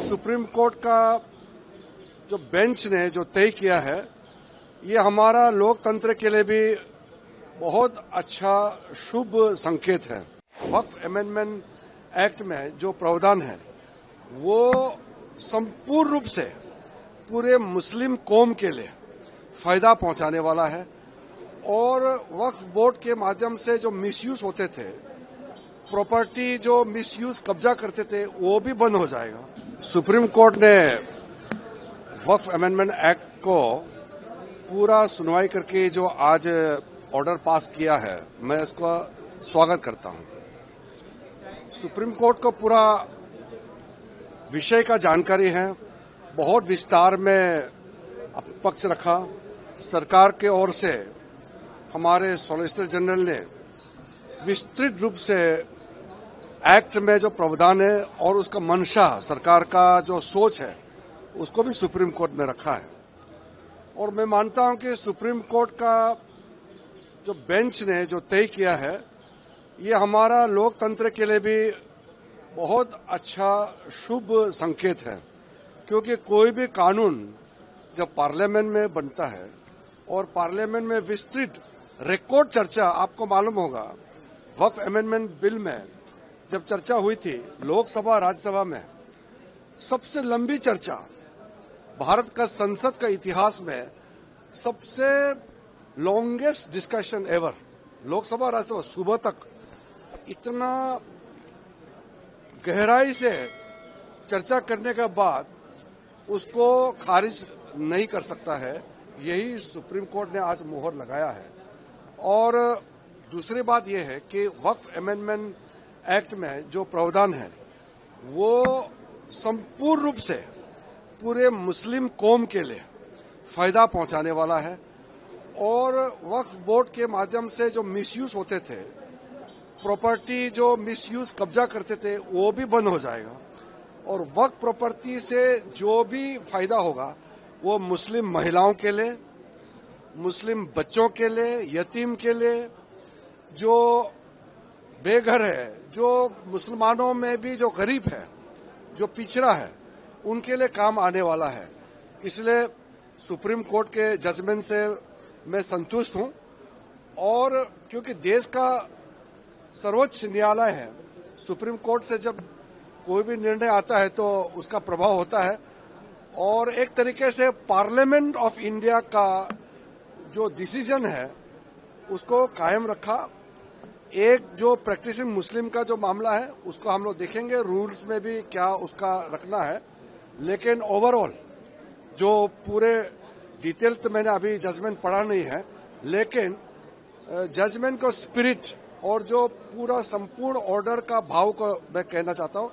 Supreme court का जो bench ने जो तय किया है, ये हमारा लोकतंत्र के लिए भी बहुत अच्छा शुभ संकेत है। वक्फ अमेंडमेंट एक्ट में जो प्रावधान है वो संपूर्ण रूप से पूरे मुस्लिम कौम के लिए फायदा पहुंचाने वाला है और वक्फ बोर्ड के माध्यम से जो मिसयूज होते थे, प्रॉपर्टी जो मिसयूज कब्जा करते थे, वो भी बंद हो जाएगा। सुप्रीम कोर्ट ने वक्फ अमेंडमेंट एक्ट को पूरा सुनवाई करके जो आज ऑर्डर पास किया है, मैं इसका स्वागत करता हूं। सुप्रीम कोर्ट को पूरा विषय का जानकारी है, बहुत विस्तार में पक्ष रखा। सरकार के ओर से हमारे सॉलिसिटर जनरल ने विस्तृत रूप से एक्ट में जो प्रावधान है और उसका मंशा, सरकार का जो सोच है, उसको भी सुप्रीम कोर्ट में रखा है। और मैं मानता हूं कि सुप्रीम कोर्ट का जो बेंच ने जो तय किया है, ये हमारा लोकतंत्र के लिए भी बहुत अच्छा शुभ संकेत है, क्योंकि कोई भी कानून जब पार्लियामेंट में बनता है और पार्लियामेंट में विस्तृत रिकॉर्ड चर्चा, आपको मालूम होगा वक्फ अमेंडमेंट बिल में जब चर्चा हुई थी लोकसभा राज्यसभा में, सबसे लंबी चर्चा भारत का संसद का इतिहास में, सबसे longest discussion ever, Lok Sabha Rajya Sabha सुबह तक इतना गहराई से चर्चा करने के बाद उसको खारिज नहीं कर सकता है। यही सुप्रीम कोर्ट ने आज मोहर लगाया है। और दूसरी बात यह है कि वक्फ अमेंडमेंट एक्ट में जो प्रावधान है वो संपूर्ण रूप से पूरे मुस्लिम कौम के लिए फायदा पहुंचाने वाला है और वक्फ बोर्ड के माध्यम से जो मिसयूज होते थे, प्रॉपर्टी जो मिसयूज कब्जा करते थे, वो भी बंद हो जाएगा। और वक्फ प्रॉपर्टी से जो भी फायदा होगा वो मुस्लिम महिलाओं के लिए, मुस्लिम बच्चों के लिए, यतीम के लिए, जो बेघर है, जो मुसलमानों में भी जो गरीब है, जो पिछड़ा है, उनके लिए काम आने वाला है। इसलिए सुप्रीम कोर्ट के जजमेंट से मैं संतुष्ट हूं। और क्योंकि देश का सर्वोच्च न्यायालय है, सुप्रीम कोर्ट से जब कोई भी निर्णय आता है तो उसका प्रभाव होता है और एक तरीके से पार्लियामेंट ऑफ इंडिया का जो डिसीजन है उसको कायम रखा। एक जो प्रैक्टिसिंग मुस्लिम का जो मामला है उसको हम लोग देखेंगे, रूल्स में भी क्या उसका रखना है, लेकिन ओवरऑल जो पूरे डिटेल तो मैंने अभी जजमेंट पढ़ा नहीं है, लेकिन जजमेंट को स्पिरिट और जो पूरा संपूर्ण ऑर्डर का भाव को मैं कहना चाहता हूं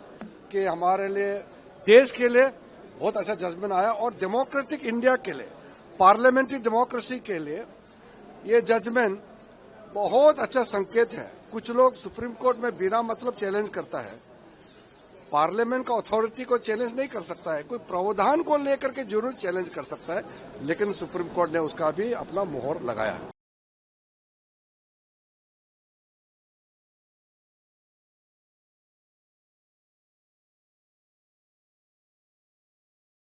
कि हमारे लिए, देश के लिए बहुत अच्छा जजमेंट आया और डेमोक्रेटिक इंडिया के लिए, पार्लियामेंट्री डेमोक्रेसी के लिए ये जजमेंट बहुत अच्छा संकेत है। कुछ लोग सुप्रीम कोर्ट में बिना मतलब चैलेंज करता है, पार्लियामेंट का अथॉरिटी को चैलेंज नहीं कर सकता है, कोई प्रावधान को लेकर के जरूर चैलेंज कर सकता है, लेकिन सुप्रीम कोर्ट ने उसका भी अपना मोहर लगाया है।